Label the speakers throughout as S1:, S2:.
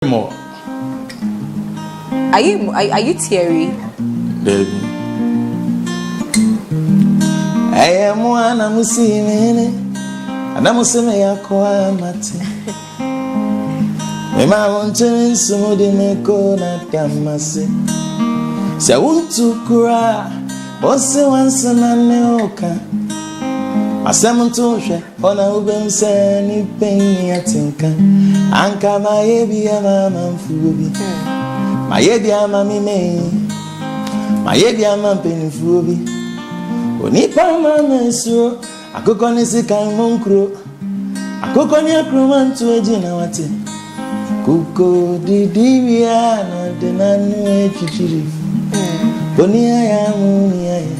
S1: More.
S2: Are you teary?
S1: Baby. I am one I'm seeing and I'm seeing a quamate. My mountain somebody make na damase. Say I want to cry, boss once and neoka. I summon to share on a ubem sani penny atinka. Anka my ebia mama fubi. My ebia mammy me. My ebia mam penny fubi. Onipa mama so. I cook on this kind monkro. I cook on your crewman to a dinner wati. Kuko di divia no denanu echichiri. Bonia ya munia ya.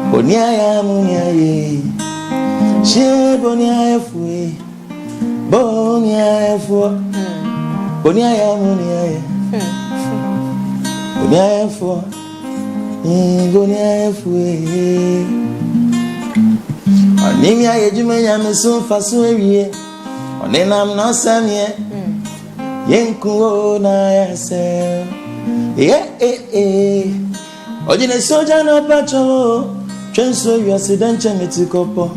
S1: Bonia ya munia ye. She bonia fue. Bonia fue. Bonia ya munia ye. Bonia fue. Bonia fue. Onimia yejume ya meso faso ewie. Onenam no samye. Yenku na yase. Ojine soja no pacho. Chenso yu asidanche metikopo.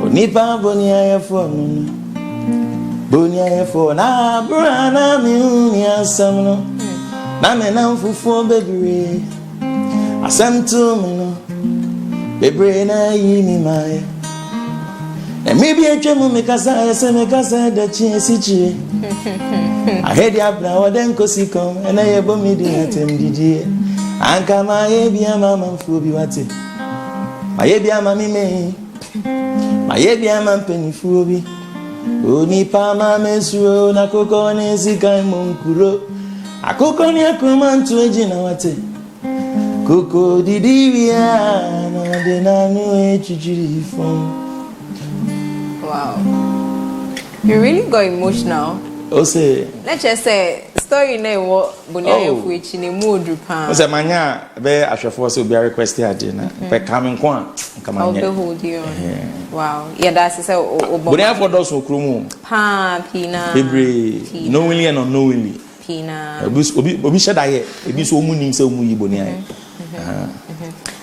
S1: Onipa bonia yefo no. Bonia yefo na brana mi asamno. Na me na fufu bebre. Asam to me no. Bebre na yi mi mai. Na maybe etwemu mekasa ese mekasa da chiesichi. I heard ya bra oden kosikom ena yebo mi di atem didi. Anka ma yebia mama fubi wate. Ma yebia mami me. Ma yebia mam penifubi. Onipa ma mesuo na koko ne sikai monkuro. Akoko ni akumantu ejina wate. Koko didivia na denanu echichiri fon.
S2: Wow. You really got emotional.
S1: O say.
S2: Let's just say story na wo bonia fu echi ne mood pa.
S1: O say manya be ahwefo so be request ade na be come nko a kama nya.
S2: I'll be hold you. Wow. Yeah, that's say
S1: bonia for those okrumu.
S2: Pa pina.
S1: Bebre knowingly and unknowingly.
S2: Pina.
S1: Obi sheda here, ebi so omu nim say omu yi bonia.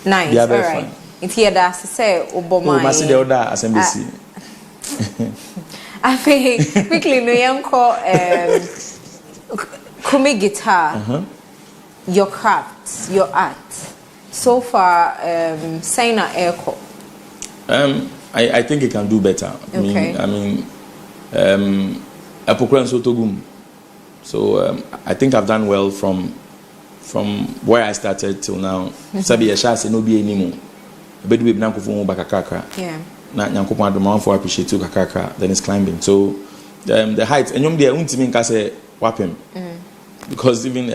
S2: Nice. All right. It's here that say oboma.
S1: Oh, must the order assembly.
S2: I think quickly no young call Kumi Guitar, your craft, your art. So far, saying a echo.
S1: I think it can do better.
S2: Okay.
S1: I mean, Apokran Sotogum. So I think I've done well from where I started till now. Sabi Yashase no be anymore. But we now go bakakaka.
S2: Yeah.
S1: Na nyankopon adoma for appreciate to kakaka, then it's climbing. So the height and there untimi nka say wapem. Because even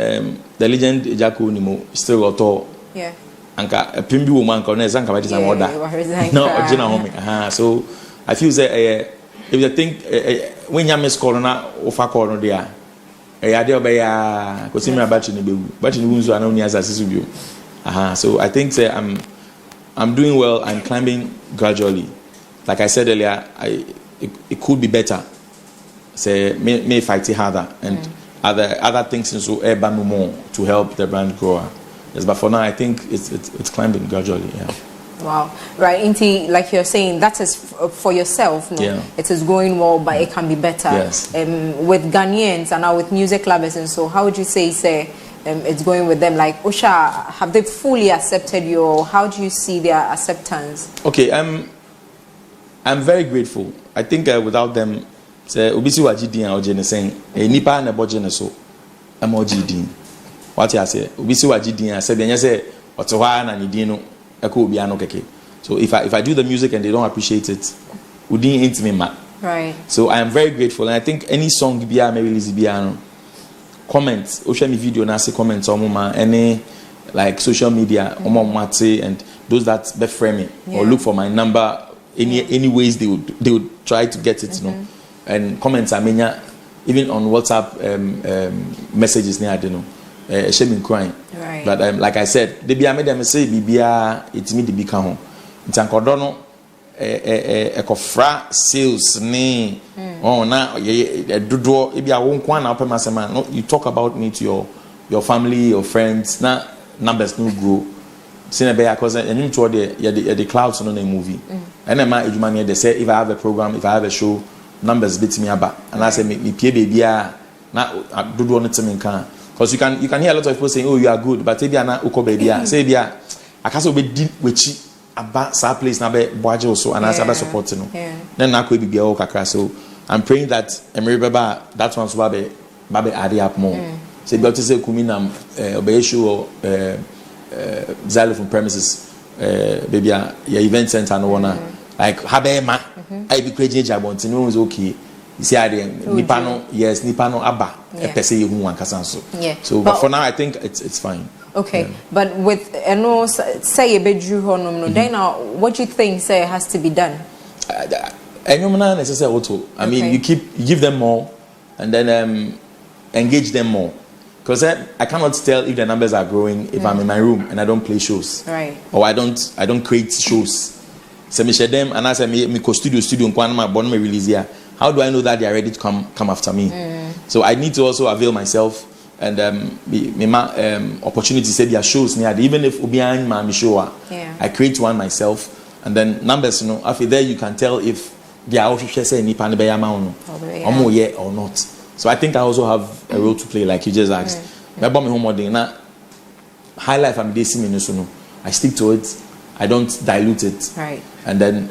S1: the legend Ejako Nimo still auto.
S2: Yeah.
S1: Anka pimbi woman ka na zanka badi some order. No original home. So I feel say if you think when you miss corona ofa corona there. Ade obeya ko simi abachi ne bewu. Bachi ne wunzu ana oni asase bio. So I think say I'm doing well. I'm climbing gradually. Like I said earlier, it could be better. Say may fight it harder and other things in so urban more to help the brand grow. Yes, but for now I think it's climbing gradually. Yeah.
S2: Wow. Right. Inti, like you're saying, that is for yourself. No?
S1: Yeah.
S2: It is going well, but it can be better.
S1: Yes.
S2: With Ghanaians and now with music lovers and so, how would you say it's going with them? Like Osha, have they fully accepted you, or how do you see their acceptance?
S1: Okay, I'm very grateful. I think without them, say obisi wajidin or jene saying nipa na bojene so am ojidin. What you say? Obisi wajidin say be say otowa na nidin no eko obi ano keke. So if I do the music and they don't appreciate it, udin ain't me ma.
S2: Right.
S1: So I am very grateful, and I think any song bia me release bia no comments, social media video na say comments on mama any like social media mate and those that befriend me or look for my number any ways they would try to get it, you know. And comments I mean even on WhatsApp messages near I don't know shame crying.
S2: Right.
S1: But like I said, they be made them say bibia it's me the big home. It's ankodono a kofra sales ni na dodo e bia won kwa na open masema no you talk about me to your family, your friends, na numbers no grow. Because and to the clouds on a movie. And then my ejumani they say if I have a program, if I have a show, numbers beat me about. And I say me pay baby na do want to me can. Because you can hear a lot of people saying, oh, you are good, but maybe na uko baby. Say bia I can't be deep with about sa place na be boaje also and I say support no. Then na ko be o kakra. So I'm praying that and remember that one so babe add up more. Say got to say Kumi na obey show Zylofon premises baby your event center no wanna like habema I be crazy jabonti no is okay. You see I nipa no yes nipa no aba e pese ye hu ankasa so. So but for now I think it's fine.
S2: Okay, but with no say a bedroom honum no then now what do you think say has to be done?
S1: Not necessarily auto. I mean you give them more and then engage them more. Because I cannot tell if the numbers are growing if I'm in my room and I don't play shows.
S2: Right.
S1: Or I don't create shows. So me share them and I say me go studio and my born me release here. How do I know that they are ready to come after me? So I need to also avail myself and opportunity say their shows near even if Ubian my show I create one myself and then numbers after there you can tell if they are also say ni pan be amount or not. So I think I also have a role to play, like you just asked. My bomb home na high life I'm no. I stick to it. I don't dilute it.
S2: Right.
S1: And then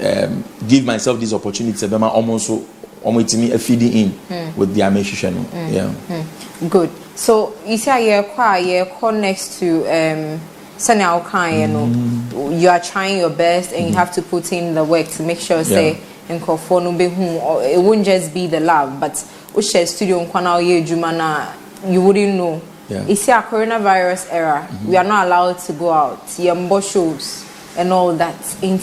S1: give myself this opportunity to almost me feeding in with the ammunition.
S2: Good. So you say you're next to you are trying your best and you have to put in the work to make sure say it won't just be the love, but studio you wouldn't know. It's a coronavirus era. We are not allowed to go out. Shows and all that. And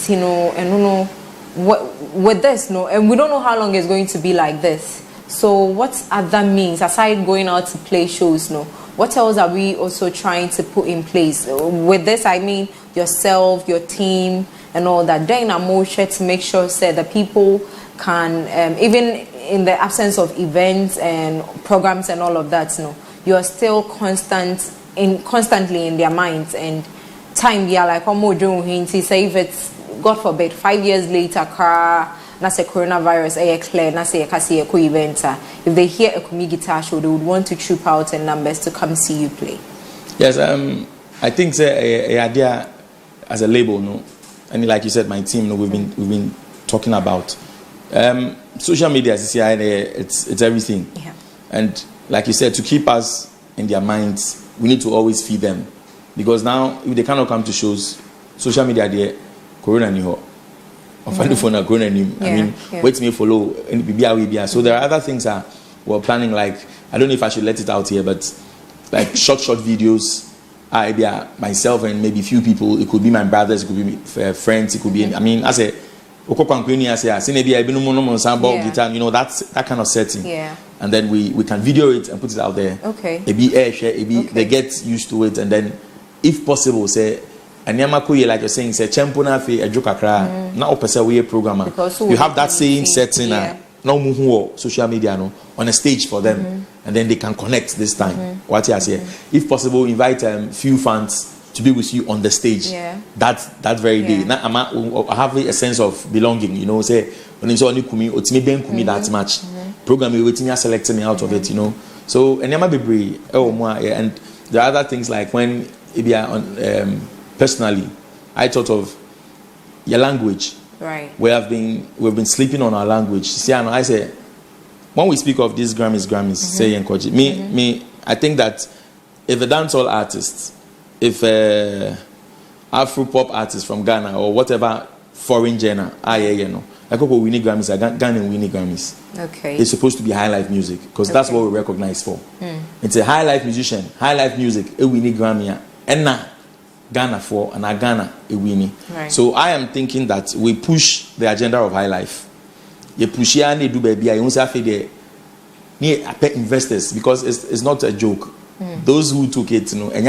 S2: with this, and we don't know how long it's going to be like this. So what other means aside going out to play shows? What else are we also trying to put in place? With this, I mean yourself, your team, and all that. Then I'm more sure to make sure that people can even in the absence of events and programs and all of that, you are still constantly in their minds and time. Yeah, like more doing say if it's God forbid 5 years later, that's a coronavirus, clear, that's a event. If they hear a Kumi Guitar show, they would want to troop out in numbers to come see you play. Yes,
S1: I think a idea as a label, and like you said, my team, we've been talking about. Social media, it's everything. And like you said, to keep us in their minds, we need to always feed them. Because now, if they cannot come to shows, social media, they're corona niho. Or find the phone corona nim. I mean, wait me follow. So there are other things we're planning, like, I don't know if I should let it out here, but like short videos. Myself and maybe a few people. It could be my brothers, it could be friends, it could be, I mean, I say, guitar, that kind of setting. And then we can video it and put it out there. They get used to it, and then if possible say like you're saying say champona fe a joke na opese we programmer. You have that same setting social media on a stage for them, and then they can connect this time. What you say, if possible, invite few fans to be with you on the stage. That very day. Now I have a sense of belonging. Say when it's only Kumi, it's me being Kumi that much. Program you waiting, selecting me out of it. So and and the other things like when personally, I thought of your language.
S2: Right.
S1: We've been sleeping on our language. See, I say when we speak of these Grammys, say encourage me. I think that if a dancehall artist, if Afro pop artist from Ghana or whatever foreign genre, like we need Grammys, Ghana we need Grammys.
S2: Okay.
S1: It's supposed to be high life music because that's what we recognize for. It's a high life musician, high life music. We need Grammy, and now Ghana for and Ghana we need. So I am thinking that we push the agenda of high life. You push here and they do baby. I won't say they need investors because it's not a joke. Those who took it, and you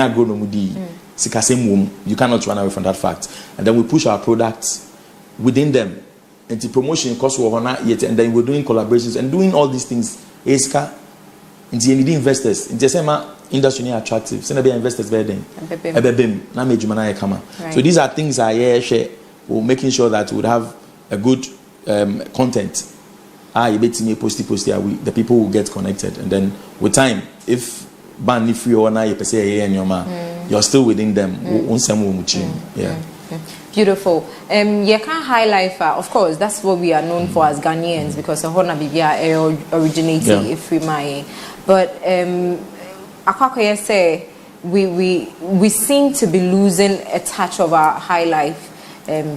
S1: cannot run away from that fact. And then we push our products within them. and the promotion cost yet, and then we're doing collaborations and doing all these things. Eska, and you need investors. In the same industry attractive. Send a investors there then. Na me jumana kama. So these are things I share. We're making sure that we would have a good content. You bet me posty. The people will get connected, and then with time, if ban if you or na you say and your man, you're still within them. Yeah.
S2: Beautiful. You can highlight, of course, that's what we are known for as Ghanaians, because Hona Bibia originated if we may. But Akwakoye say we seem to be losing a touch of our high life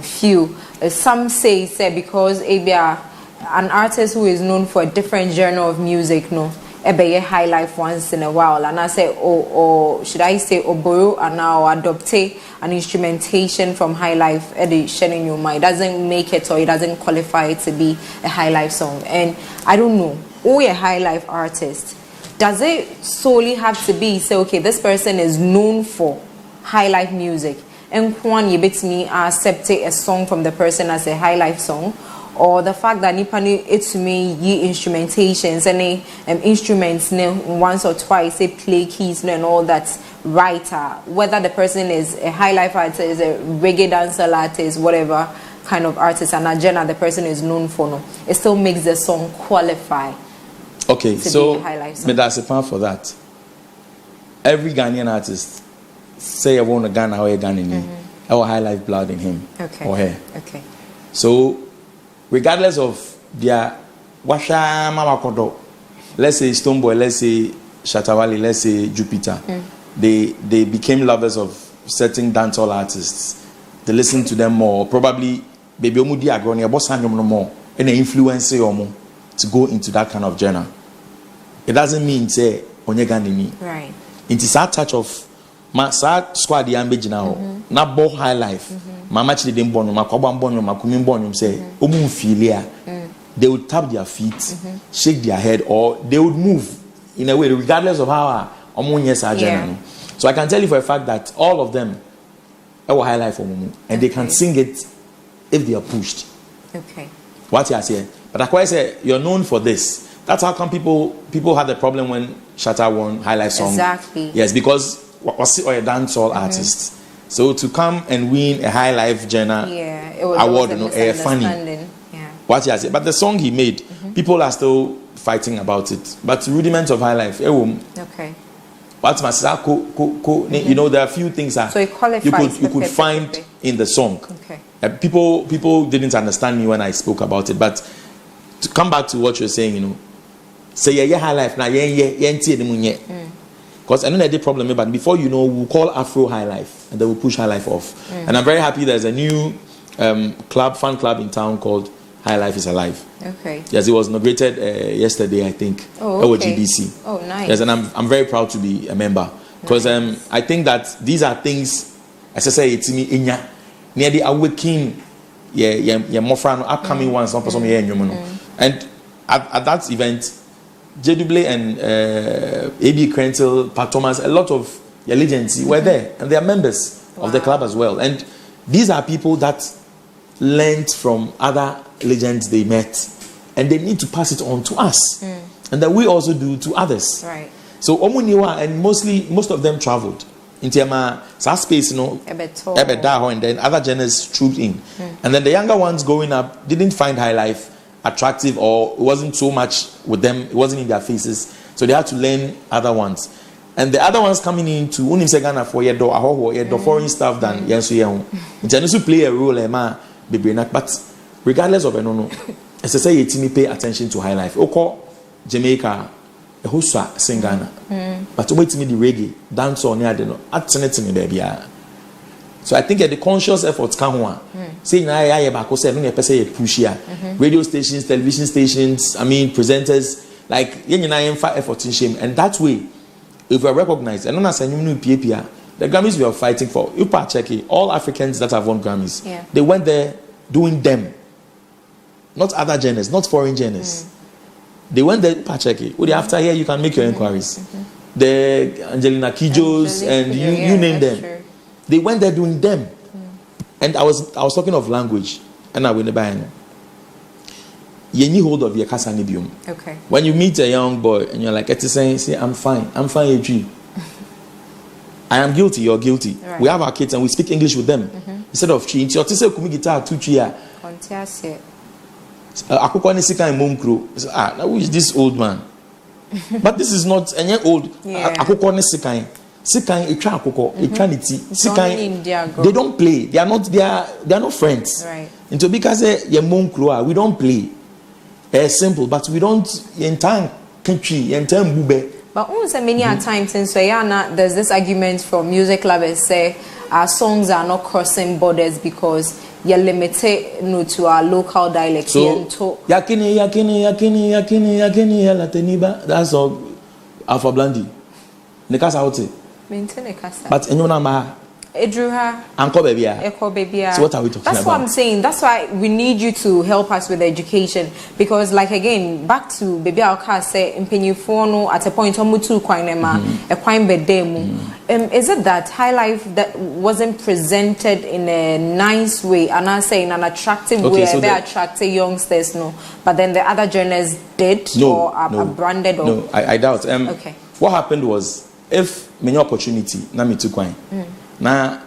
S2: feel. Some say because an artist who is known for a different genre of music, no, a high life once in a while, and I say, or should I say, borrow and now adopt an instrumentation from high life, in your mind, doesn't make it or it doesn't qualify it to be a high life song. And I don't know, or a high life artist, does it solely have to be say, okay, this person is known for high life music, and one you bet me accept a song from the person as a high life song? Or the fact that Nipani it's me ye instrumentations and instruments once or twice say play keys and all that writer, whether the person is a high life artist, is a reggae dancer artist, whatever kind of artist and a genre the person is known for, no, it still makes the song qualify.
S1: Okay, so that's a fan for that. Every Ghanaian artist say I want a Ghana or a Ghanaian, or high life blood in him or her. Okay. So regardless of their washa mama kodo, let's say Stoneboy, let's say Shatawale, let's say Jupiter, they became lovers of certain dancehall artists. They listen to them more. Probably baby omudi agroni abosanyom no more, and they influence omo to go into that kind of genre. It doesn't mean say onyeganini. Right. It is a touch of ma sa squad yambe now. Na bo high life. Mama chidi dem bonu, ma kwaba mbonu, ma kumi mbonu say omu filia. They would tap their feet, shake their head, or they would move in a way regardless of how omunye sa genre. So I can tell you for a fact that all of them are high life omu, and they can sing it if they are pushed. Okay. What you are saying? But I quite say you're known for this. That's how come people had a problem when Shatta won high life song. Exactly. Yes, because was a dancehall artist. So to come and win a high life genre award, funny. Yeah. What he has, but the song he made, people are still fighting about it. But rudiments of high life, okay. What's my you know, there are a few things that so you could find in the song. Okay. People didn't understand me when I spoke about it, but to come back to what you're saying, you know, say yeah high life now because I know the problem, but before you know, we'll call Afro high life and then we'll push high life off. And I'm very happy there's a new fan club in town called High Life is Alive. Okay. Yes, it was inaugurated yesterday, I think. Oh, okay. GDC. Oh, nice. Yes, and I'm very proud to be a member because I think that these are things, as I say, it's me inya near the awakening, more fun upcoming ones, some person here in Yomono. And at that event, JW and AB Krentel, Pat Thomas, a lot of your legends were there, and they are members of the club as well. And these are people that learned from other legends they met, and they need to pass it on to us, and that we also do to others. Right. So Omuniwa, and most of them traveled into that space, you know, and then other genres trooped in, and then the younger ones going up didn't find high life attractive, or it wasn't so much with them, it wasn't in their faces, so they had to learn other ones. And the other ones coming into Ghana for your foreign stuff than Yansu Yehu. Play a role, but regardless of as I say, you pay attention to high life. Oko Jamaica, a huswa sing Ghana, but wait to me the reggae dance on near the at baby. So I think the conscious efforts come on. Saying I back say push here. Radio stations, television stations, presenters, like effort in shame. And that way, if we are recognized, and as a new PAPR, the Grammys we are fighting for, you check it, all Africans that have won Grammys, they went there doing them. Not other genres, not foreign genres. They went there, check it. Well, after here, you can make your inquiries. The Angelina Kijos and you name them. True. They went there doing them. And I was talking of language. And I went by. you need hold of your kasa nibium.
S2: Okay.
S1: When you meet a young boy and you're like, it's saying, say, I'm fine, AG. I am guilty, you're guilty. Right. We have our kids and we speak English with them. Instead of chi, it's your Kumi Guitar 2 chia. Akoko ni sika in Momkro. Now who is this old man? But this is not any old. Akoko ni sika. Sika etwa akoko, etwa niti. Sika they don't play. They are not friends.
S2: Right.
S1: Into because ye Momkro, we don't play. Simple, but we don't in time country, in time bube.
S2: But also many times since there's this argument from music lovers say our songs are not crossing borders because you're limited to our local dialect.
S1: So yakini that's all Alpha Blondie. Nekasa hote.
S2: Maintain nekasa.
S1: But enyona ma
S2: Edruha.
S1: Anko baby.
S2: Eko baby.
S1: So what are we talking about?
S2: That's what I'm saying. That's why we need you to help us with education. Because like again, back to baby Alka say impenyufono at a point omutu kwainema a kwain bedemu. Is it that highlife that wasn't presented in a nice way and I say in an attractive way so they attracted youngsters no, but then the other journalists did or are branded or
S1: no, I doubt.
S2: Okay.
S1: What happened was if many opportunity na me to kwain. Now,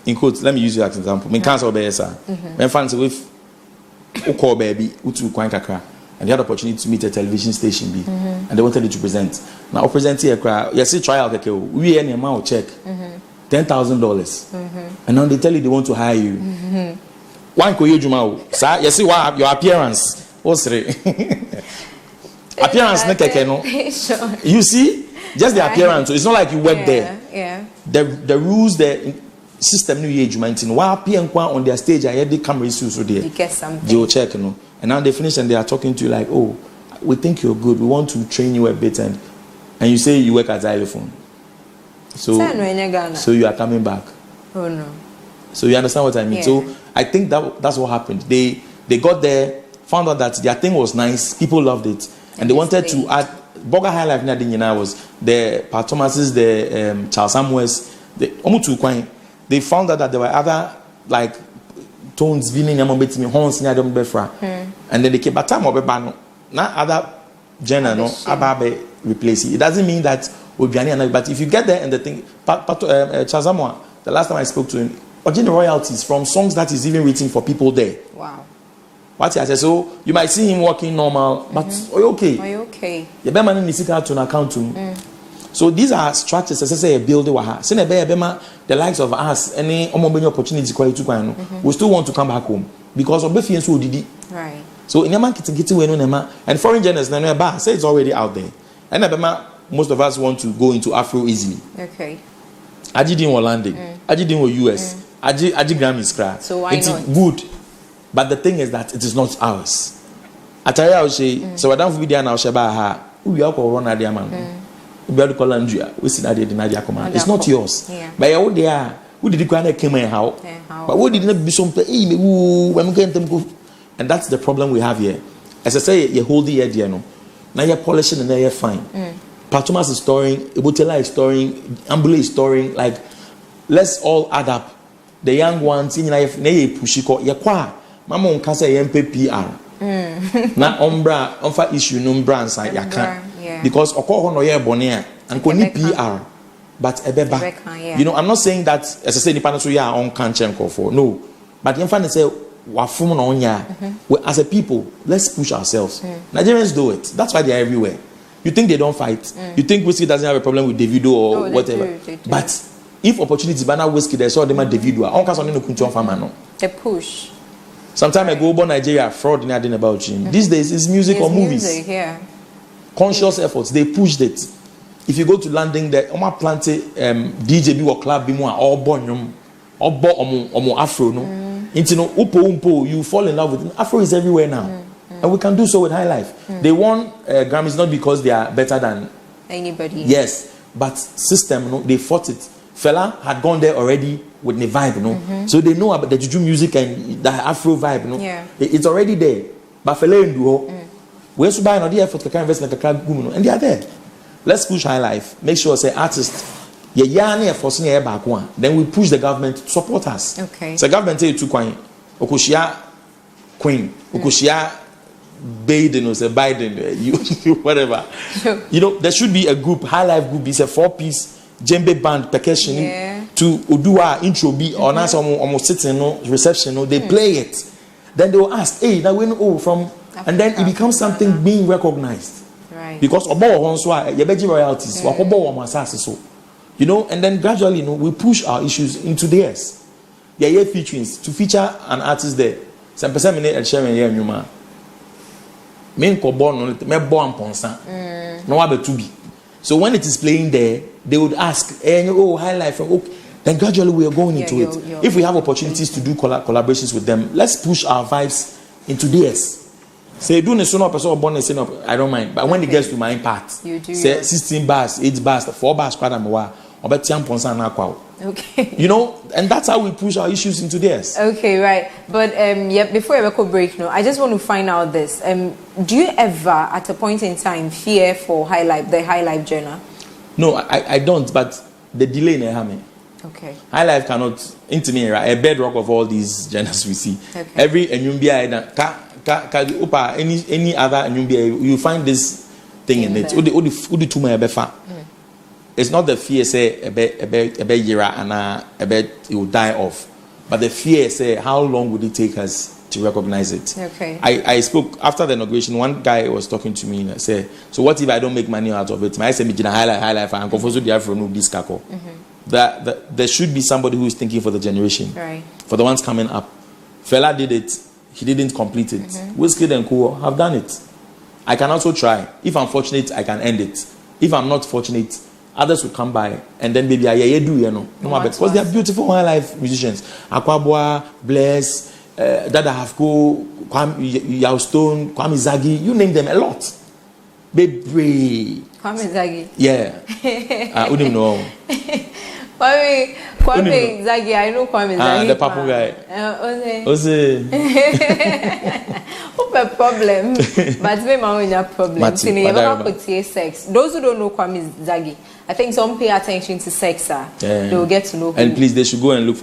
S1: in quotes, let me use you as an example. Me can't say when fans with Uko baby, Utu Kwan Kakra, and they had the opportunity to meet a television station B, and they wanted you to present. Now, present here, you see trial, we any amount check $10,000, and now they tell you they want to hire you. One koyo jumao, sir, you see what your appearance. What's it? Appearance, no. You see. Just the appearance, so it's not like you work there.
S2: Yeah.
S1: The rules, the system, new age, maintain. Why appear on their stage? I had the cameras so there.
S2: You get something.
S1: They will check, and now they finish and they are talking to you like, oh, we think you're good. We want to train you a bit, and you say you work at Zylofon. So you are coming back.
S2: Oh no.
S1: So you understand what I mean?
S2: Yeah.
S1: So I think that's what happened. They got there, found out that their thing was nice, people loved it, and they wanted to add. Boga highlife na dinyina was the Pat Thomas's, the Charles Samuels, the Omutu Kwai. They found out that there were other like tones being betimi horns near them befra. And then they keep time or bano. Now other genre no ababe replace it. It doesn't mean that Obiani, but if you get there and the thing Charles Samuel, the last time I spoke to him, original royalties from songs that is even written for people there.
S2: Wow.
S1: What I said, so you might see him walking normal, but are you okay?
S2: Are you okay?
S1: The bear man is to an account. So these are structures, as I say, a building. The likes of us, any opportunity to we still want to come back home because of the so did it.
S2: Right.
S1: So in Yaman and foreign journalists, say it's already out there. And most of us want to go into Afro easily.
S2: Okay.
S1: Aji didn't want landing. Aji didn't want US. Aji grammys cry.
S2: So why
S1: it's
S2: not?
S1: Good. But the thing is that it is not ours. Atari I say, so I don't video now sheba ha. We are called run adia man. We are called Andrea. We see that the Nadia command. It's not yours. But you there. Who did you go and came how? But what did not be some and that's the problem we have here. As I say, you hold the idea no. Now you're polishing and now you're fine. Pat Thomas is storing, Ebutela is storing, Ambule is storing. Like, let's all add up. The young ones in life, they pushiko yakwa. Mama on kasa MPPR. Na ombra onfa issue no brand side yaka. Because okoko no ye bonia and koni PR but ebeba. You know, I'm not saying that as I say nipa so ya on kanchen for. No. But yemfa say wafum no onya. As a people, let's push ourselves. Nigerians do it. That's why they are everywhere. You think they don't fight? You think Whiskey doesn't have a problem with Davido or whatever? They do. But if opportunity banner Whiskey, they saw them at Davido. On case on no kuntu on no.
S2: They push.
S1: Some time ago, born Nigeria, fraud in adding about you. These days, it's music or movies.
S2: Music, yeah.
S1: Conscious efforts, they pushed it. If you go to London, the Oma Plante DJ or club be more all born or Afro no. Into no upo you fall in love with it. Afro is everywhere now, and we can do so with highlife. They won Grammys not because they are better than
S2: anybody.
S1: Yes, but system no, they fought it. Fela had gone there already with the vibe, you know. So they know about the juju music and the Afro vibe, you know.
S2: Yeah.
S1: It's already there. But Fela and Duo, we're so buying all the effort to invest like a crowd, and they are there. Let's push highlife. Make sure say artists, then we push the government to support us.
S2: Okay.
S1: So government tell you to Queen, Okushia Queen, Okushia Biden or say Biden, you whatever.
S2: Sure.
S1: You know, there should be a group, high life group. It's a 4-piece djembe band percussion to Odua intro be or now some almost sitting reception. They play it. Then they will ask, hey, now we know from, Africa, and then it becomes something being recognized.
S2: Right.
S1: Because royalties, you know, and then gradually, you know, we push our issues into theirs. Yeah, featurings to feature an artist there. Some percent minute and sharing here, you man. Men ko born me born ponsa. No wabe to be. So when it is playing there, they would ask, oh, highlife, okay. Then gradually we are going into it. If we have opportunities to do collaborations with them, let's push our vibes into theirs. Say, do the sooner person born and up, I don't mind. But when it gets to my part,
S2: you do,
S1: say 16 bars, 8 bars, 4 bars, okay. You know, and that's how we push our issues into theirs.
S2: Okay, right. But before I go break, no, I just want to find out this. Do you ever, at a point in time, fear for the high life journal? No,
S1: I don't, but the delay in Ehame.
S2: Okay.
S1: High life cannot intimate a bedrock of all these genres we see.
S2: Okay.
S1: Every enyumbia any other enyumbia, you find this thing in it. It's not the fear say a yira and it will die off, but the fear say how long would it take us to recognize it?
S2: Okay.
S1: I spoke after the inauguration. One guy was talking to me and I said, so what if I don't make money out of it? I said, high life and confuse the Afro this kako. That there should be somebody who is thinking for the generation,
S2: right? For
S1: the ones coming up. Fela did it, he didn't complete it. Wizkid and Kuo have done it. I can also try. If I'm fortunate, I can end it. If I'm not fortunate, others will come by and then maybe I do, you know. Because they are beautiful high life musicians. Akwabwa, Bless, Dada Hafko, Yaustone, Kwame Zagi, you name them a lot. Baby.
S2: Kwame Zagi.
S1: Yeah. I wouldn't know.
S2: Kwame Zagi, I know Kwame Zagi.
S1: The Papu guy. Ose.
S2: Hope a problem. But maybe I have problems. Sex. Those who don't know Kwame Zagi, I think some pay attention to sex. They will get to know him.
S1: And please, they should go and look for